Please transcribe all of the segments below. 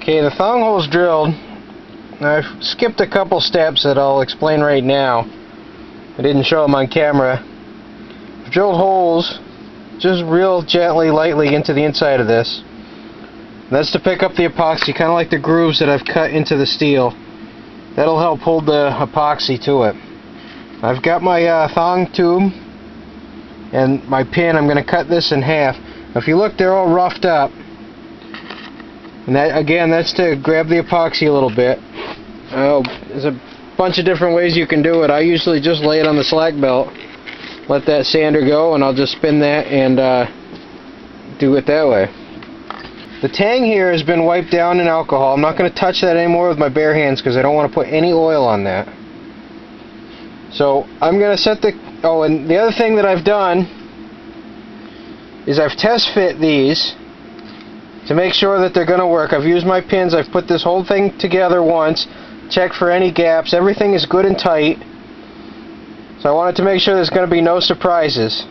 Okay, the thong hole's drilled. I've skipped a couple steps that I'll explain right now. I didn't show them on camera. I've drilled holes just real gently, lightly into the inside of this. That's to pick up the epoxy, kind of like the grooves that I've cut into the steel. That'll help hold the epoxy to it. I've got my thong tube and my pin. I'm going to cut this in half. If you look, they're all roughed up. And that, again, that's to grab the epoxy a little bit. There's a bunch of different ways you can do it. I usually just lay it on the slack belt, let that sander go, and I'll just spin that and do it that way. The tang here has been wiped down in alcohol. I'm not going to touch that anymore with my bare hands because I don't want to put any oil on that. So I'm going to set the... Oh, and the other thing that I've done is I've test fit these to make sure that they're going to work. I've used my pins. I've put this whole thing together once, checked for any gaps. Everything is good and tight. So I wanted to make sure there's going to be no surprises.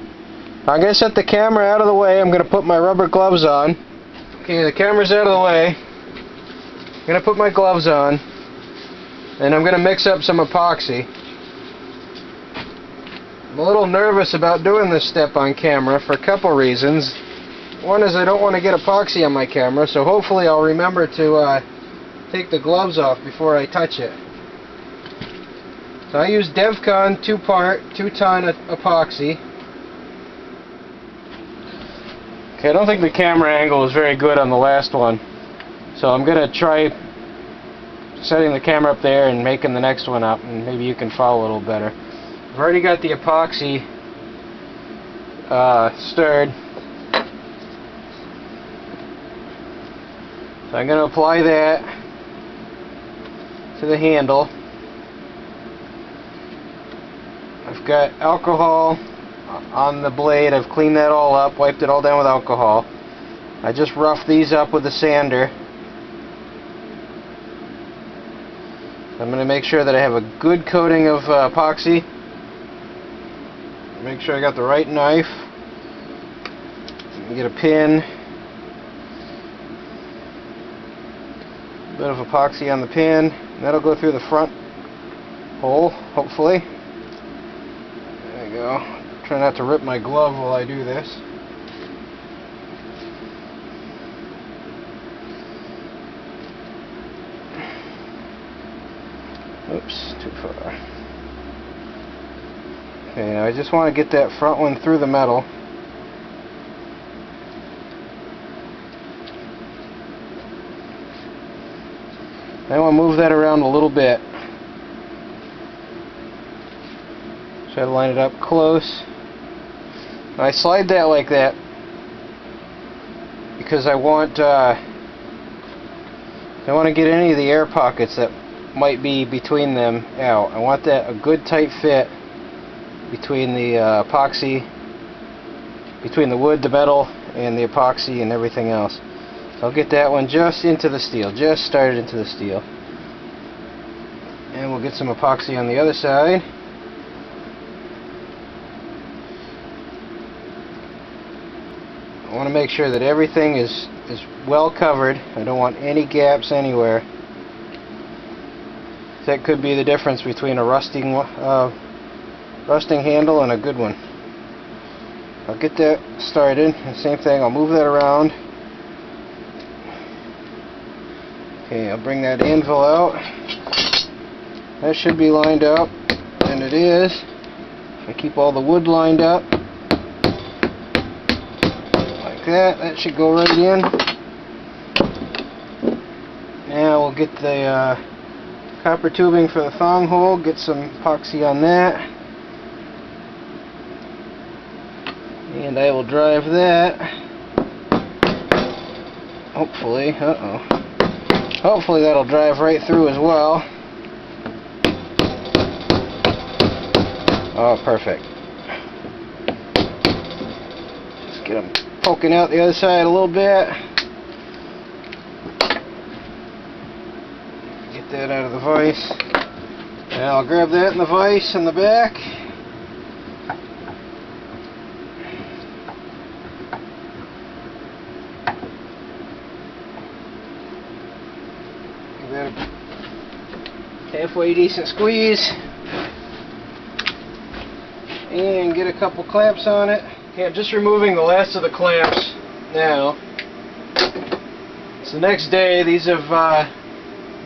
I'm going to set the camera out of the way. I'm going to put my rubber gloves on. Okay, the camera's out of the way. I'm going to put my gloves on, and I'm going to mix up some epoxy. I'm a little nervous about doing this step on camera for a couple reasons. One is I don't want to get epoxy on my camera, so hopefully I'll remember to take the gloves off before I touch it. So I use DevCon 2-ton epoxy. Okay, I don't think the camera angle was very good on the last one, so I'm going to try setting the camera up there and making the next one up, and maybe you can follow a little better. I've already got the epoxy stirred, so I'm going to apply that to the handle. I've got alcohol on the blade. I've cleaned that all up, wiped it all down with alcohol. I just roughed these up with a sander. I'm going to make sure that I have a good coating of epoxy. Make sure I got the right knife. Get a pin. A bit of epoxy on the pin. That'll go through the front hole, hopefully. There we go. Try not to rip my glove while I do this. Oops, too far. Okay, now I just want to get that front one through the metal. I want to move that around a little bit. Try to line it up close. I slide that like that because I want to get any of the air pockets that might be between them out. I want that a good tight fit between the epoxy, between the wood, the metal, and the epoxy and everything else. So I'll get that one just into the steel, just started into the steel. And we'll get some epoxy on the other side. I want to make sure that everything is well covered. I don't want any gaps anywhere. That could be the difference between a rusting handle and a good one. I'll get that started. Same thing, I'll move that around. Okay, I'll bring that anvil out. That should be lined up, and it is. I keep all the wood lined up. That should go right in. Now we'll get the copper tubing for the thong hole, get some epoxy on that, and I will drive that. Hopefully, hopefully that'll drive right through as well. Oh, perfect. Just get them poking out the other side a little bit. Get that out of the vise. And I'll grab that in the vise in the back. halfway decent squeeze, and get a couple clamps on it. Okay, I'm just removing the last of the clamps now. It's the next day. These have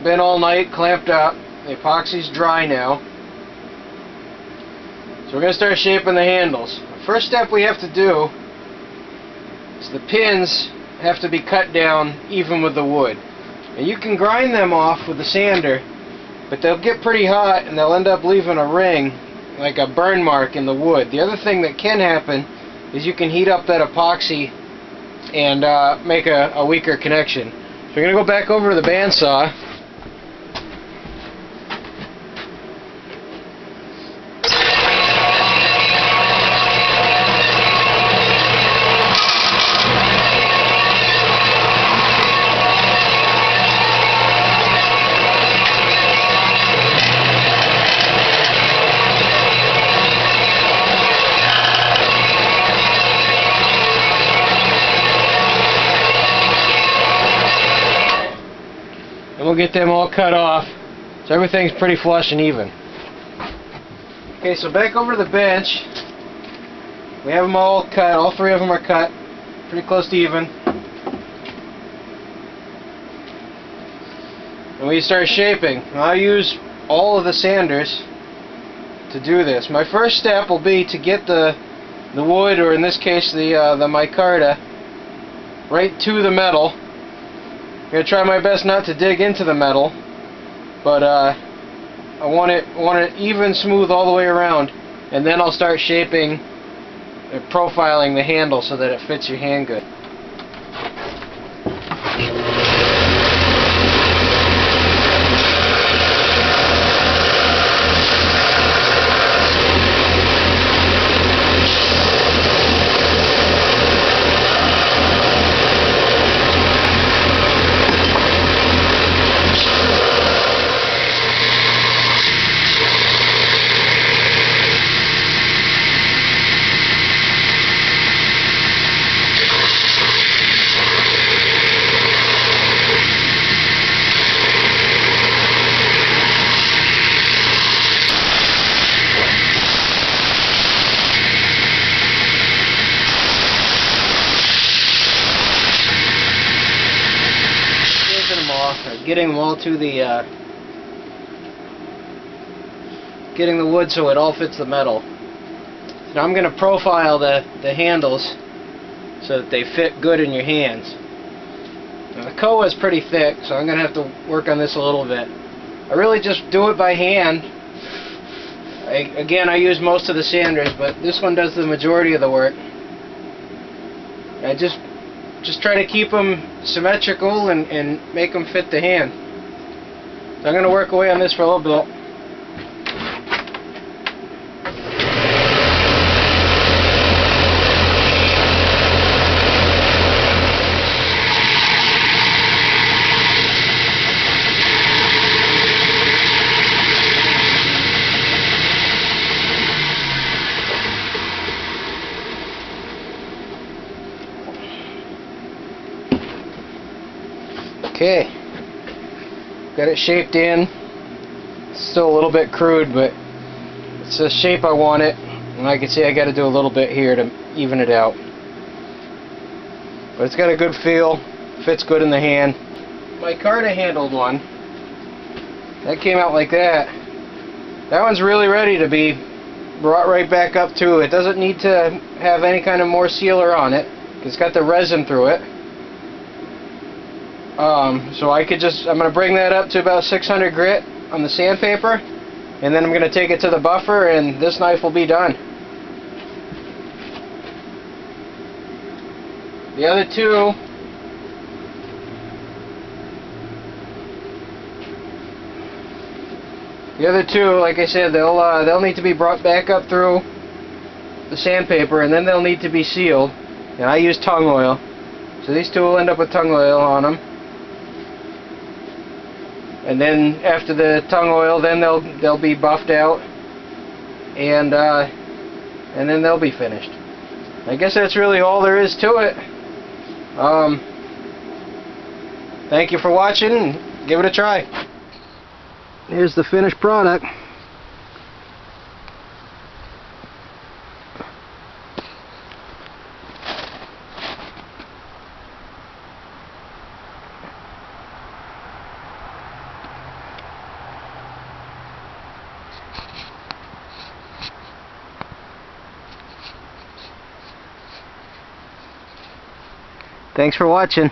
been all night clamped up. The epoxy's dry now. So we're going to start shaping the handles. The first step we have to do is the pins have to be cut down even with the wood. And you can grind them off with the sander, but they'll get pretty hot and they'll end up leaving a ring, like a burn mark in the wood. The other thing that can happen is you can heat up that epoxy and make a weaker connection. So we're going to go back over to the bandsaw. And we'll get them all cut off so everything's pretty flush and even. Okay, so back over to the bench. We have them all cut. All three of them are cut. Pretty close to even. And we start shaping. I use all of the sanders to do this. My first step will be to get the wood, or in this case the micarta, right to the metal. I'm going to try my best not to dig into the metal, but I want it even, smooth all the way around, and then I'll start shaping and profiling the handle so that it fits your hand good. Getting them all to the getting the wood so it all fits the metal. So now I'm going to profile the handles so that they fit good in your hands. Now the koa is pretty thick, so I'm going to have to work on this a little bit. I really just do it by hand. Again, I use most of the sanders, but this one does the majority of the work. I just try to keep them symmetrical and make them fit the hand. So I'm going to work away on this for a little bit. Okay, got it shaped in. It's still a little bit crude, but it's the shape I want it, and I can see I got to do a little bit here to even it out. But it's got a good feel, fits good in the hand. My micarta handled one, that came out like that. That one's really ready to be brought right back up to. It doesn't need to have any kind of more sealer on it. It's got the resin through it. So I'm going to bring that up to about 600 grit on the sandpaper, and then I'm going to take it to the buffer, and this knife will be done. The other two, like I said, they'll need to be brought back up through the sandpaper, and then they'll need to be sealed. And I use tung oil, so these two will end up with tung oil on them. And then after the tung oil, then they'll be buffed out, and then they'll be finished. I guess that's really all there is to it. Thank you for watching, and give it a try. Here's the finished product. Thanks for watching.